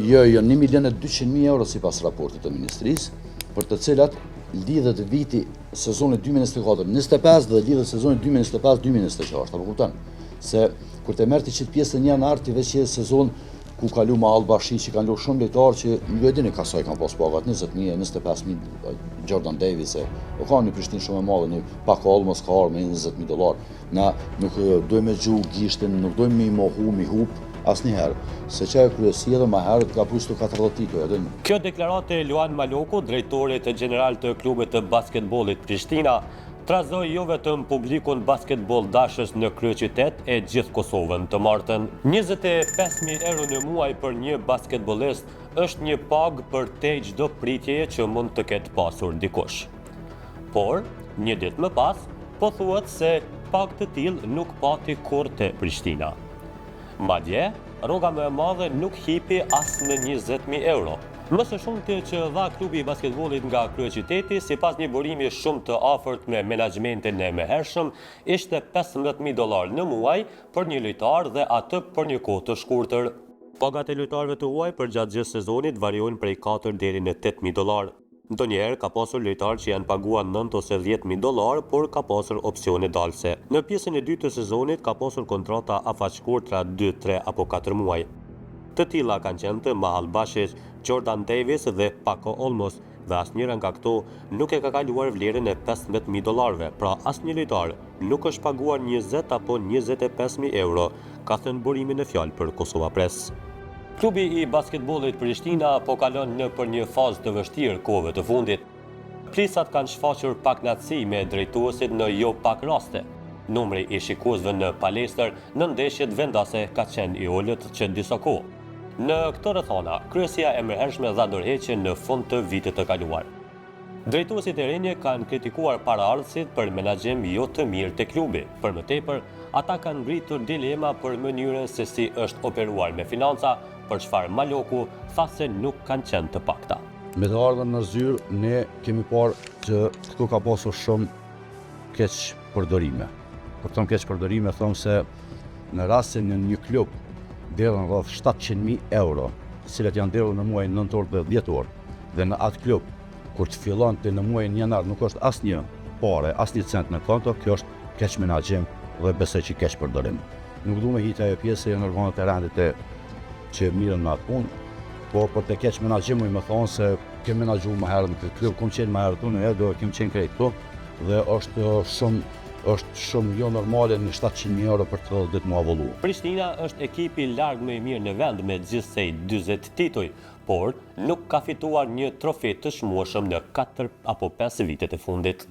Jo, 1.200.000 euro si pas raportit të Ministrisë, për të cilat lidhet viti sezonit 2024-25 dhe lidhet sezonit 2025-2026, apo kupton? Se kur të merr ti çit pjesën në janar ti veç që sezon ku kalu me Al-Bashi që kanë luftë shumë lojtarë që nuk e dini kasoj kanë pas pagat 20.000, 25.000 Jordan Davis o ka një Prishtinë shumë e madhe, një Paco Olmos ka arë me $20.000. Na nuk dojmë gju gishtin, nuk dojmë mi mohu, mi hup asnjëherë, se që e kryesia dhe ma herët ka pushtu 40 titull. Kjo deklarate e Luan Maloku, drejtorit general të klubit të basketbollit Prishtina, trazoi jo vetëm publikun basketbol dashës në kryeqytet e gjithë Kosovën të martën. 25.000 euro në muaj për një basketbolist është një pagë për te çdo pritjeje që mund të ketë pasur dikush. Por, një ditë më pas, po thuhet se pagë të tillë nuk pati kurrë te Prishtina. Madje, rroga më e madhe nuk hipi as në 20.000 euro. Më së shumti që dha klubi i basketbollit nga kryeqyteti, sipas një burimi shumë të afërt me menaxhmentin e mëhershëm, ishte $15.000 në muaj për një lojtar dhe atë për një kohë të shkurtër. Pagat e lojtarëve të huaj për gjatë gjithë sezonit variojnë prej 4 deri në $8.000. Ndonjëherë ka pasur lojtarë që janë paguar $9 ose $10.000, por ka pasur opsione dalse. Në pjesën e dytë të sezonit ka pasur kontrata afaqshkurtra 2, 3 apo 4 muaj. Të tilla kanë qenë të Al-Bashi, Jordan Davis dhe Paco Olmos, dhe asnjëra nga këto nuk e ka kaluar vlerën e $15.000, pra asnjë lojtar nuk është paguar 20 apo 25.000 euro, ka thënë burimi në fjalë për Kosova Press. Klubi i basketbollit Prishtina po kalon në për një fazë të vështirë kohëve të fundit. Plisat kanë shfaqur pakënaqësi me drejtuesit në jo pak raste. Numri i shikuesve në palestër në ndeshjet vendase ka qenë i ulët që disa kohë. Në këto rrethana, kryesia e mëhershme dha dorëheqje në fund të vitit të kaluar. Drejtuesit e rinj kanë kritikuar paraardhësit për menaxhim jo të mirë te klubi. Për më tepër, ata kanë ngritur dilema për mënyrën se si është operuar me financa, për çfarë Maloku tha se nuk kanë qenë të pakta. Me të ardhën në zyrë, ne kemi parë që këtu ka pasur shumë keq përdorime. Për të keq përdorime, thonë se në rastin në një klub derën rreth 700.000 euro, cilat janë derën në muajin nëntor dhe dhjetor, dhe në atë klub, kur të fillonte në muajin janar, nuk është asnjë pare, asnjë cent në konto, kjo është keq menaxhim dhe besoj që keq përdorim. Nuk du me hita ajo pjesë janë organet e rendit që mirën me atë punë, por për të keq menaxhimu më thonë se kem menaxhuar më herët në këtë klub, kem qenë më herët unë, do kem qenë krejt këtu, dhe është shumë jo normale në 700.000 euro për 30 ditë mu avollu. Prishtina është ekipi larg më i mirë në vend me gjithsej 40 tituj, por nuk ka fituar një trofe të shmueshëm në 4 apo 5 vitet e fundit.